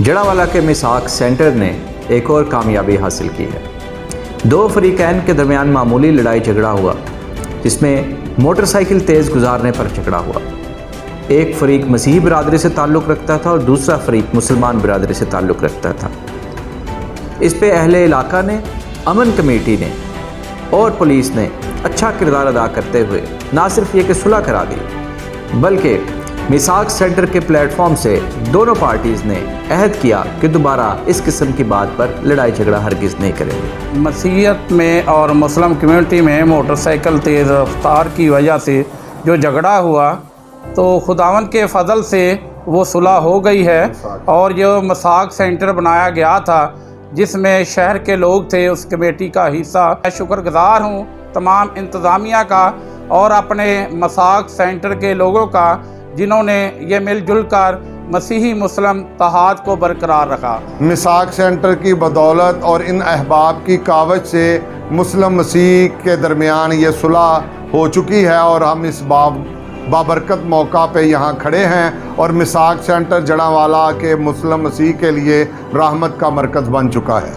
जड़ावाला के मिसाक सेंटर ने एक और कामयाबी हासिल की है। दो फरीकैन के दरमियान मामूली लड़ाई झगड़ा हुआ, जिसमें मोटरसाइकिल तेज़ गुजारने पर झगड़ा हुआ। एक फरीक मसीही बिरादरी से ताल्लुक़ रखता था और दूसरा फरीक मुसलमान बिरादरी से ताल्लुक़ रखता था। इस पे अहले इलाका ने, अमन कमेटी ने और पुलिस ने अच्छा किरदार अदा करते हुए ना सिर्फ ये कि सुलह करा दी, बल्कि मिसाक सेंटर के प्लेटफॉर्म से दोनों पार्टीज़ ने अहद किया कि दोबारा इस किस्म की बात पर लड़ाई झगड़ा हरगिज़ नहीं करेंगे। मसीहत में और मुस्लिम कम्युनिटी में मोटरसाइकिल तेज़ रफ्तार की वजह से जो झगड़ा हुआ, तो खुदावन के फ़ज़ल से वो सुलह हो गई है। और जो मिसाक सेंटर बनाया गया था जिसमें शहर के लोग थे, उस कमेटी का हिस्सा, मैं शुक्रगुज़ार हूँ तमाम इंतज़ामिया का और अपने मिसाक सेंटर के लोगों का, जिन्होंने ये मिलजुल कर मसीही मुस्लिम तहाद को बरकरार रखा। मिसाक सेंटर की बदौलत और इन अहबाब की कावज से मुस्लिम मसीह के दरमियान ये सुलह हो चुकी है और हम इस बाबरकत मौका पे यहाँ खड़े हैं और मिसाक सेंटर जड़ावाला के मुस्लिम मसीह के लिए रहमत का मरकज़ बन चुका है।